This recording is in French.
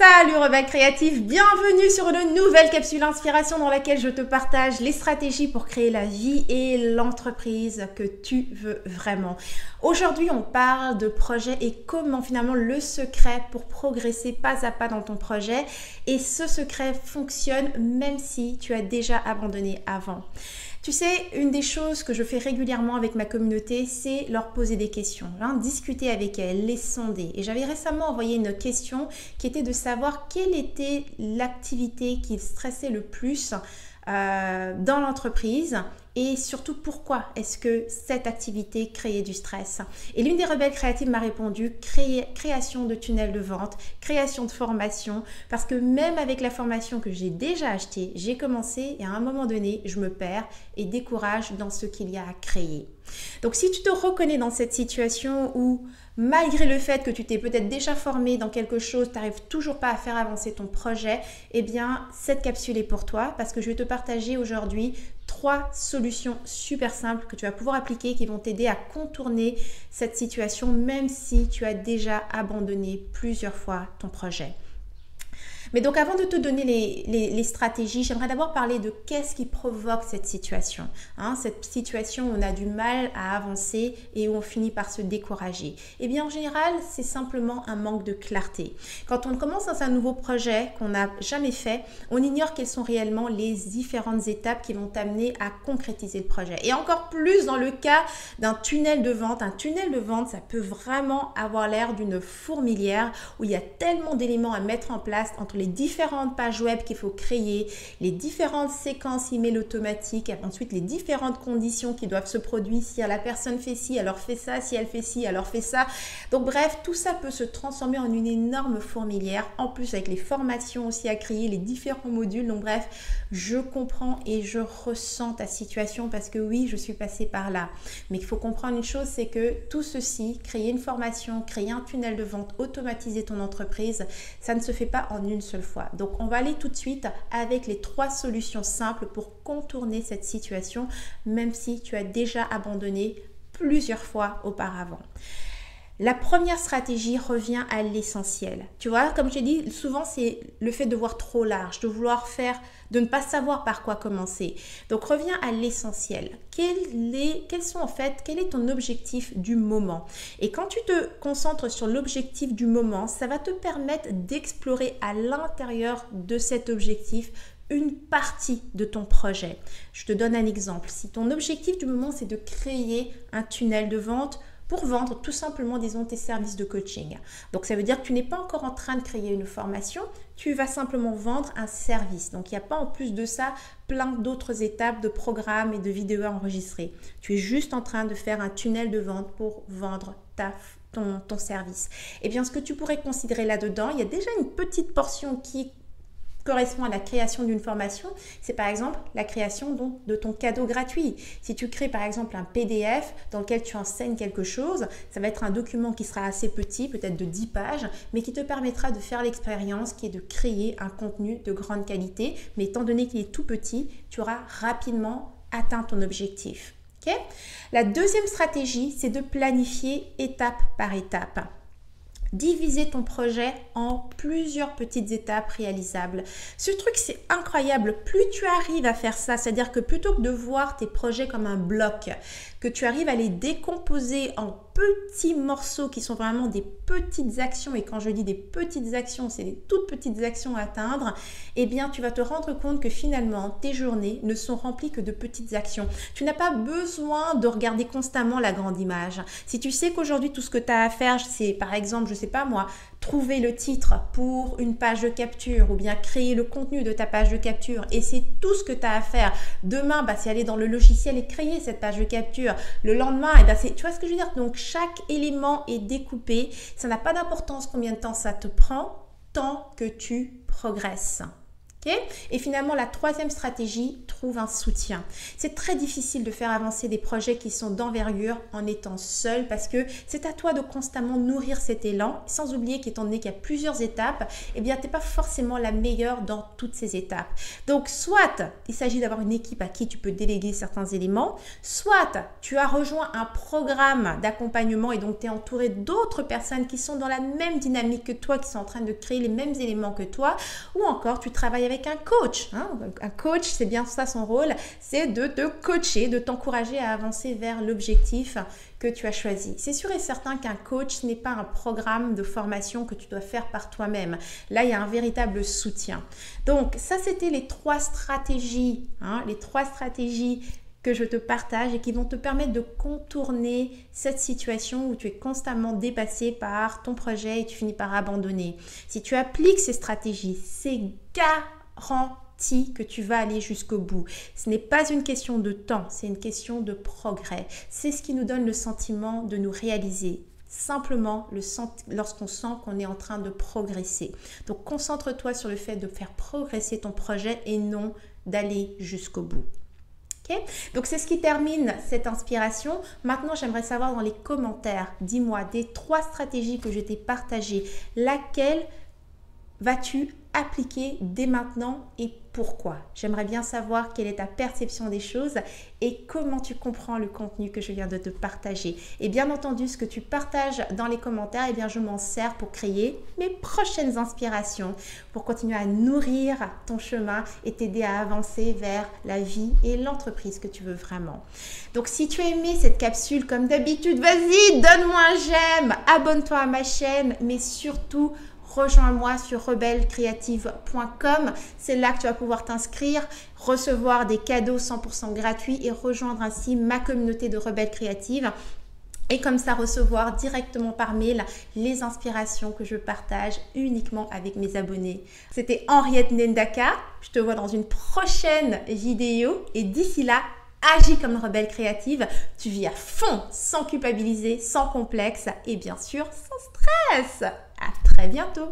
Salut rebelle créatif, bienvenue sur une nouvelle capsule inspiration dans laquelle je te partage les stratégies pour créer la vie et l'entreprise que tu veux vraiment. Aujourd'hui, on parle de projet et comment finalement le secret pour progresser pas à pas dans ton projet, et ce secret fonctionne même si tu as déjà abandonné avant. Tu sais, une des choses que je fais régulièrement avec ma communauté, c'est leur poser des questions, discuter avec elles, les sonder. Et j'avais récemment envoyé une question qui était de savoir quelle était l'activité qui stressait le plus dans l'entreprise et surtout pourquoi est-ce que cette activité créait du stress. Et l'une des rebelles créatives m'a répondu création de tunnels de vente, création de formation, parce que même avec la formation que j'ai déjà achetée, j'ai commencé et à un moment donné, je me perds et décourage dans ce qu'il y a à créer. Donc si tu te reconnais dans cette situation où malgré le fait que tu t'es peut-être déjà formé dans quelque chose, tu n'arrives toujours pas à faire avancer ton projet, eh bien cette capsule est pour toi parce que je vais te partager aujourd'hui 3 solutions super simples que tu vas pouvoir appliquer qui vont t'aider à contourner cette situation même si tu as déjà abandonné plusieurs fois ton projet. Mais donc avant de te donner les stratégies, j'aimerais d'abord parler de qu'est-ce qui provoque cette situation. Cette situation où on a du mal à avancer et où on finit par se décourager. Eh bien en général, c'est simplement un manque de clarté. Quand on commence dans un nouveau projet qu'on n'a jamais fait, on ignore quelles sont réellement les différentes étapes qui vont t'amener à concrétiser le projet. Et encore plus dans le cas d'un tunnel de vente. Un tunnel de vente, ça peut vraiment avoir l'air d'une fourmilière où il y a tellement d'éléments à mettre en place entre les différentes pages web qu'il faut créer, les différentes séquences email automatiques, ensuite les différentes conditions qui doivent se produire. Si la personne fait ci, alors fait ça, si elle fait ci, alors fait ça. Donc bref, tout ça peut se transformer en une énorme fourmilière, en plus avec les formations aussi à créer, les différents modules. Donc bref, je comprends et je ressens ta situation parce que oui, je suis passée par là. Mais il faut comprendre une chose, c'est que tout ceci, créer une formation, créer un tunnel de vente, automatiser ton entreprise, ça ne se fait pas en une seule fois. Donc on va aller tout de suite avec les 3 solutions simples pour contourner cette situation, même si tu as déjà abandonné plusieurs fois auparavant. La première stratégie revient à l'essentiel. Tu vois, comme je t'ai dit, souvent c'est le fait de voir trop large, de vouloir faire, de ne pas savoir par quoi commencer. Donc reviens à l'essentiel. Quel est ton objectif du moment? Et quand tu te concentres sur l'objectif du moment, ça va te permettre d'explorer à l'intérieur de cet objectif une partie de ton projet. Je te donne un exemple. Si ton objectif du moment, c'est de créer un tunnel de vente, pour vendre tout simplement, disons, tes services de coaching. Donc, ça veut dire que tu n'es pas encore en train de créer une formation, tu vas simplement vendre un service. Donc, il n'y a pas en plus de ça plein d'autres étapes de programmes et de vidéos enregistrées. Tu es juste en train de faire un tunnel de vente pour vendre ton service. Et bien, ce que tu pourrais considérer là-dedans, il y a déjà une petite portion qui correspond à la création d'une formation, c'est par exemple la création de ton cadeau gratuit. Si tu crées par exemple un PDF dans lequel tu enseignes quelque chose, ça va être un document qui sera assez petit, peut-être de 10 pages, mais qui te permettra de faire l'expérience qui est de créer un contenu de grande qualité. Mais étant donné qu'il est tout petit, tu auras rapidement atteint ton objectif. Okay? La deuxième stratégie, c'est de planifier étape par étape. Diviser ton projet en plusieurs petites étapes réalisables. Ce truc, c'est incroyable. Plus tu arrives à faire ça, c'est-à-dire que plutôt que de voir tes projets comme un bloc, que tu arrives à les décomposer en petits morceaux qui sont vraiment des petites actions, et quand je dis des petites actions, c'est des toutes petites actions à atteindre, eh bien tu vas te rendre compte que finalement tes journées ne sont remplies que de petites actions. Tu n'as pas besoin de regarder constamment la grande image. Si tu sais qu'aujourd'hui tout ce que tu as à faire, c'est par exemple, je sais pas moi, trouver le titre pour une page de capture ou bien créer le contenu de ta page de capture, et c'est tout ce que tu as à faire. Demain, c'est aller dans le logiciel et créer cette page de capture. Le lendemain, tu vois ce que je veux dire? Donc chaque élément est découpé. Ça n'a pas d'importance combien de temps ça te prend tant que tu progresses. Okay? Et finalement, la troisième stratégie, trouve un soutien. C'est très difficile de faire avancer des projets qui sont d'envergure en étant seul parce que c'est à toi de constamment nourrir cet élan, sans oublier qu'étant donné qu'il y a plusieurs étapes, eh bien, tu n'es pas forcément la meilleure dans toutes ces étapes. Donc, soit il s'agit d'avoir une équipe à qui tu peux déléguer certains éléments, soit tu as rejoint un programme d'accompagnement et donc tu es entouré d'autres personnes qui sont dans la même dynamique que toi, qui sont en train de créer les mêmes éléments que toi, ou encore tu travailles avec un coach. Un coach, c'est bien ça son rôle, c'est de te coacher, de t'encourager à avancer vers l'objectif que tu as choisi. C'est sûr et certain qu'un coach n'est pas un programme de formation que tu dois faire par toi-même. Là, il y a un véritable soutien. Donc, ça, c'était les trois stratégies, que je te partage et qui vont te permettre de contourner cette situation où tu es constamment dépassé par ton projet et tu finis par abandonner. Si tu appliques ces stratégies, c'est garanti que tu vas aller jusqu'au bout. Ce n'est pas une question de temps, c'est une question de progrès. C'est ce qui nous donne le sentiment de nous réaliser. Simplement lorsqu'on sent qu'on est en train de progresser. Donc, concentre-toi sur le fait de faire progresser ton projet et non d'aller jusqu'au bout. Okay? Donc, c'est ce qui termine cette inspiration. Maintenant, j'aimerais savoir dans les commentaires, dis-moi, des 3 stratégies que je t'ai partagées, laquelle vas-tu appliquer dès maintenant et pourquoi? J'aimerais bien savoir quelle est ta perception des choses et comment tu comprends le contenu que je viens de te partager. Et bien entendu, ce que tu partages dans les commentaires, eh bien, je m'en sers pour créer mes prochaines inspirations, pour continuer à nourrir ton chemin et t'aider à avancer vers la vie et l'entreprise que tu veux vraiment. Donc, si tu as aimé cette capsule, comme d'habitude, vas-y, donne-moi un j'aime, abonne-toi à ma chaîne, mais surtout, rejoins-moi sur rebellecreative.com. C'est là que tu vas pouvoir t'inscrire, recevoir des cadeaux 100% gratuits et rejoindre ainsi ma communauté de Rebelles Créatives. Et comme ça, recevoir directement par mail les inspirations que je partage uniquement avec mes abonnés. C'était Henriette Ndaka. Je te vois dans une prochaine vidéo. Et d'ici là, agis comme une rebelle créative. Tu vis à fond, sans culpabiliser, sans complexe et bien sûr, sans stress. À très bientôt.